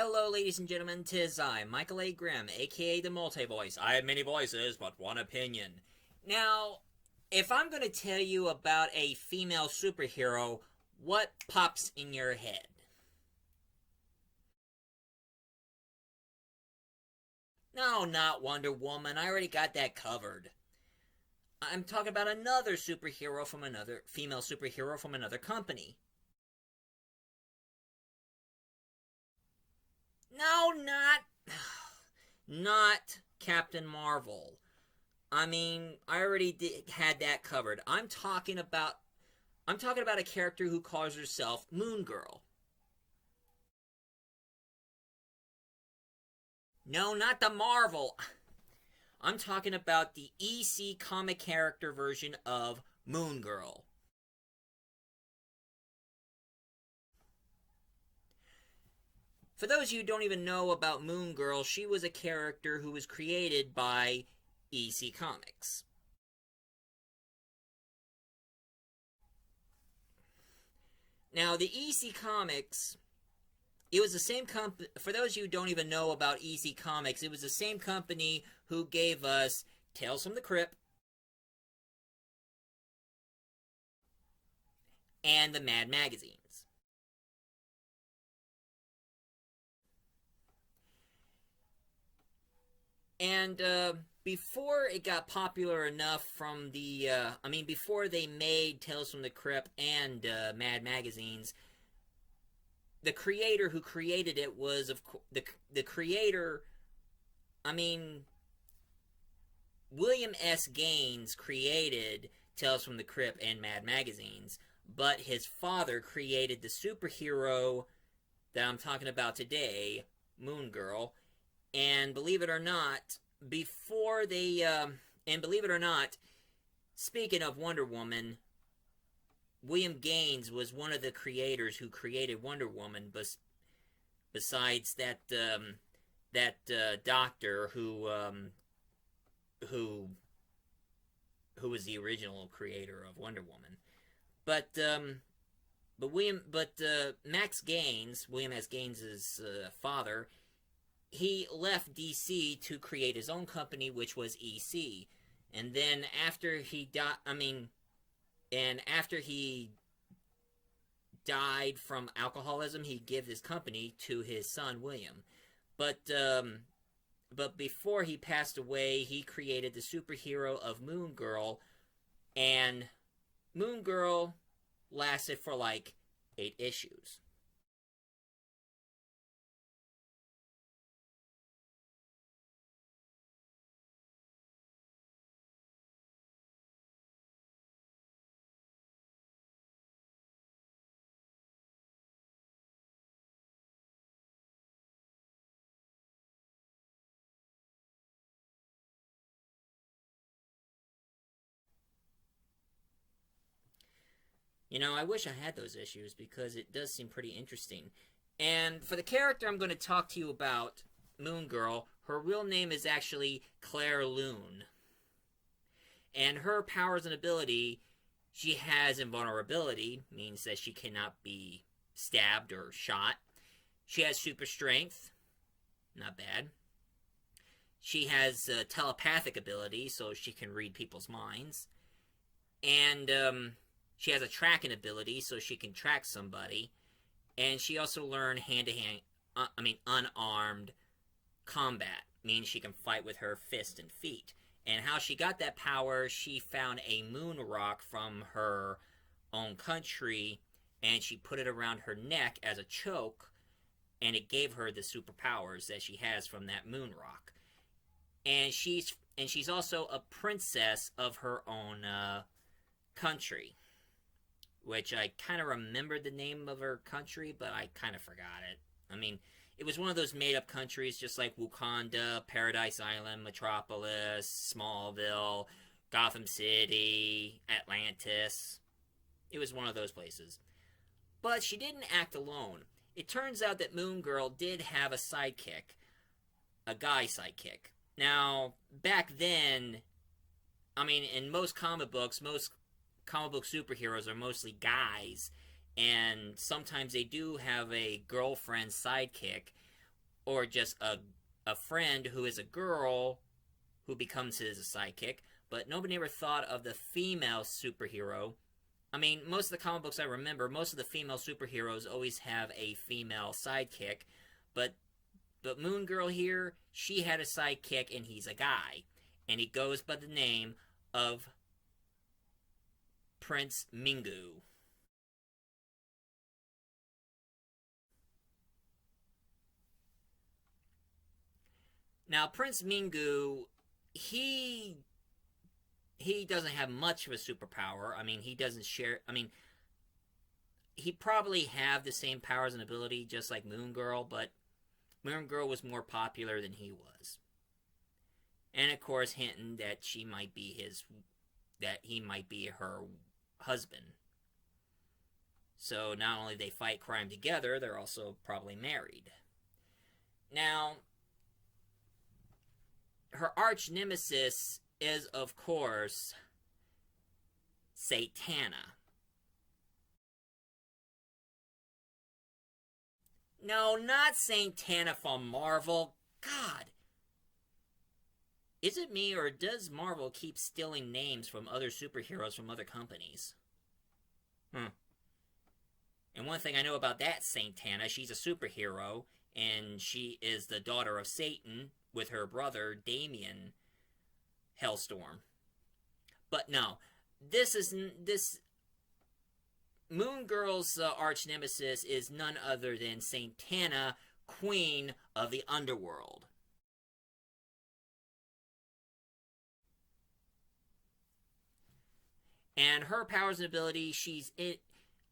Hello, ladies and gentlemen, 'tis I, Michael A. Grimm, aka the Multi-Voice. I have many voices, but one opinion. Now, if I'm going to tell you about a female superhero, what pops in your head? No, not Wonder Woman. I already got that covered. I'm talking about another superhero from another female superhero from another company. No, not Captain Marvel. I mean, I already had that covered. I'm talking about a character who calls herself Moon Girl. No, not the Marvel. I'm talking about the EC comic character version of Moon Girl. For those of you who don't even know about Moon Girl, she was a character who was created by EC Comics. Now, the EC Comics, it was the same company. For those of you who don't even know about EC Comics, it was the same company who gave us Tales from the Crypt and the Mad magazines. And before it got popular enough from before they made Tales from the Crypt and Mad magazines, the creator who created it was the creator. I mean, William S. Gaines created Tales from the Crypt and Mad magazines, but his father created the superhero that I'm talking about today, Moon Girl. And believe it or not, before they, and believe it or not, speaking of Wonder Woman, William Gaines was one of the creators who created Wonder Woman. Besides that doctor who who was the original creator of Wonder Woman. But Max Gaines, William S. Gaines's father, he left DC to create his own company, which was EC. And then after he died, after he died from alcoholism, he gave his company to his son William. But before he passed away, he created the superhero of Moon Girl, and Moon Girl lasted for like 8 issues. I wish I had those issues because it does seem pretty interesting. And for the character I'm going to talk to you about, Moon Girl, her real name is actually Claire Loon. And her powers and ability, she has invulnerability, means that she cannot be stabbed or shot. She has super strength, not bad. She has telepathic ability, so she can read people's minds. And she has a tracking ability, so she can track somebody. And she also learned hand-to-hand, unarmed combat, means she can fight with her fist and feet. And how she got that power, she found a moon rock from her own country, and she put it around her neck as a choke, and it gave her the superpowers that she has from that moon rock. And she's also a princess of her own country, which I kind of remembered the name of her country, but I kind of forgot it. It was one of those made-up countries, just like Wakanda, Paradise Island, Metropolis, Smallville, Gotham City, Atlantis. It was one of those places. But she didn't act alone. It turns out that Moon Girl did have a sidekick, a guy sidekick. Now, back then, in most comic book superheroes are mostly guys, and sometimes they do have a girlfriend sidekick. or just a friend who is a girl who becomes his sidekick, but nobody ever thought of the female superhero. I mean, most of the comic books I remember, most of the female superheroes always have a female sidekick, but Moon Girl here, she had a sidekick and he's a guy, and he goes by the name of Prince Mingu. Now, Prince Mingu, he doesn't have much of a superpower. I mean, he doesn't share. I mean, he probably have the same powers and ability just like Moon Girl, but Moon Girl was more popular than he was, and of course, hinting that he might be her husband. So not only they fight crime together, they're also probably married. Now, her arch nemesis is, of course, Satana. No, not Satana from Marvel. God. Is it me, or does Marvel keep stealing names from other superheroes from other companies? And one thing I know about that Satana, she's a superhero, and she is the daughter of Satan with her brother, Damien Hellstorm. But no, this Moon Girl's arch nemesis is none other than Satana, queen of the underworld. And her powers and abilities, she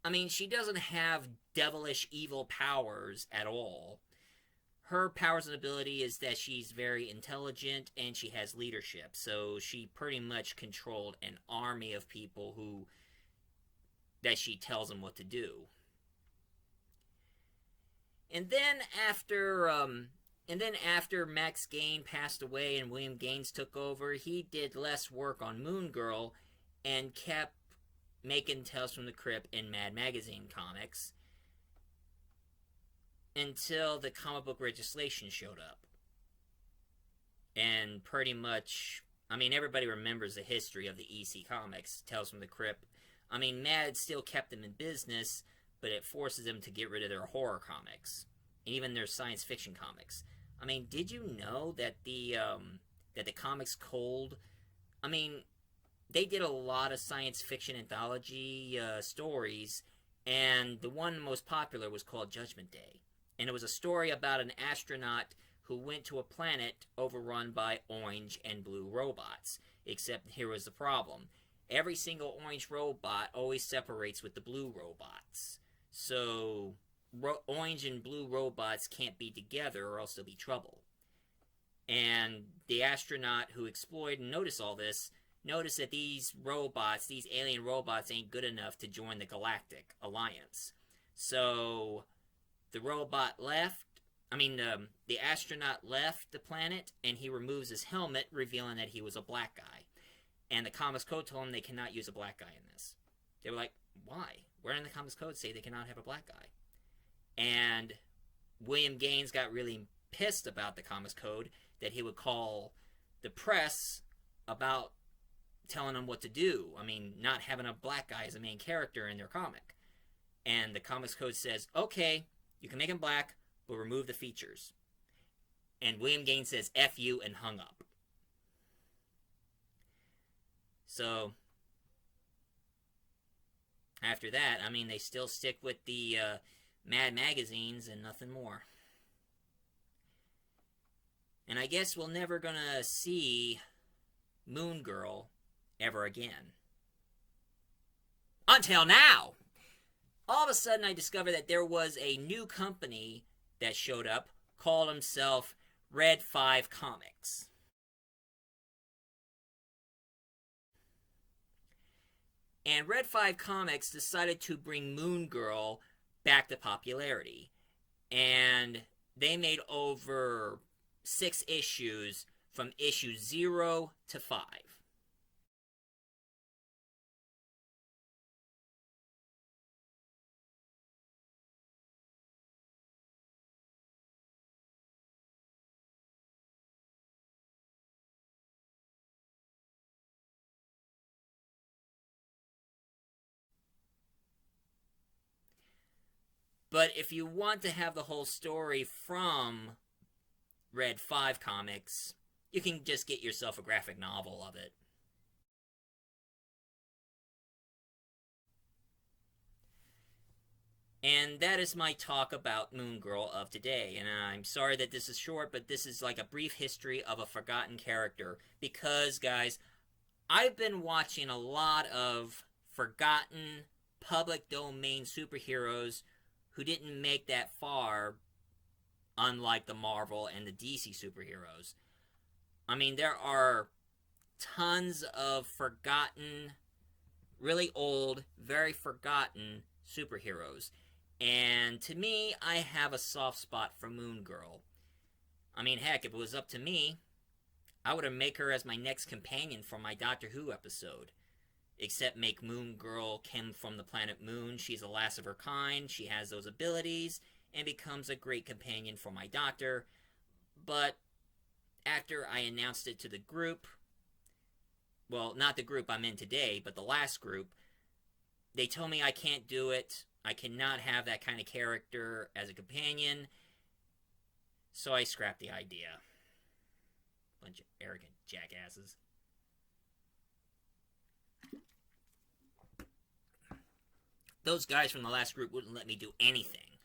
doesn't have devilish evil powers at all. Her powers and ability is that she's very intelligent and she has leadership. So she pretty much controlled an army of people that she tells them what to do. And then after Max Gain passed away and William Gaines took over, he did less work on Moon Girl and kept making Tales from the Crypt in Mad Magazine comics until the comic book legislation showed up. And pretty much, everybody remembers the history of the EC comics, Tales from the Crypt. Mad still kept them in business, but it forces them to get rid of their horror comics, and even their science fiction comics. Did you know that the Comics Cold, they did a lot of science fiction anthology stories, and the one most popular was called Judgment Day. And it was a story about an astronaut who went to a planet overrun by orange and blue robots. Except here was the problem. Every single orange robot always separates with the blue robots. So orange and blue robots can't be together or else there'll be trouble. And the astronaut who explored and noticed all this noticed that these alien robots, ain't good enough to join the Galactic Alliance. So the robot left. The astronaut left the planet, and he removes his helmet, revealing that he was a black guy. And the Comics Code told him they cannot use a black guy in this. They were like, why? Where in the Comics Code say they cannot have a black guy? And William Gaines got really pissed about the Comics Code, that he would call the press about telling them what to do. Not having a black guy as a main character in their comic. And the Comics Code says, okay, you can make him black, but remove the features. And William Gaines says, F you, and hung up. So, after that, they still stick with the Mad magazines and nothing more. And I guess we're never gonna see Moon Girl ever again. Until now! All of a sudden I discovered that there was a new company that showed up, called himself Red 5 Comics. And Red 5 Comics decided to bring Moon Girl back to popularity. And they made over 6 issues from issue 0 to 5. But if you want to have the whole story from Red 5 comics, you can just get yourself a graphic novel of it. And that is my talk about Moon Girl of today. And I'm sorry that this is short, but this is like a brief history of a forgotten character. Because, guys, I've been watching a lot of forgotten public domain superheroes who didn't make that far, unlike the Marvel and the DC superheroes. I mean, there are tons of forgotten, really old, very forgotten superheroes. And to me, I have a soft spot for Moon Girl. I mean, heck, if it was up to me, I would have make her as my next companion for my Doctor Who episode. Except make Moon Girl come from the planet Moon. She's the last of her kind. She has those abilities and becomes a great companion for my Doctor. But after I announced it to the group, well, not the group I'm in today, but the last group, they told me I can't do it. I cannot have that kind of character as a companion. So I scrapped the idea. Bunch of arrogant jackasses. Those guys from the last group wouldn't let me do anything.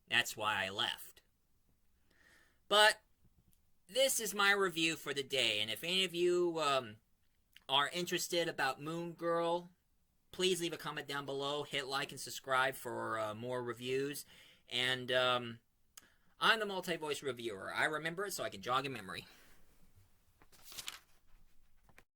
That's why I left. But this is my review for the day. And if any of you are interested about Moon Girl, please leave a comment down below. Hit like and subscribe for more reviews. And I'm the multi-voice reviewer. I remember it so I can jog in memory.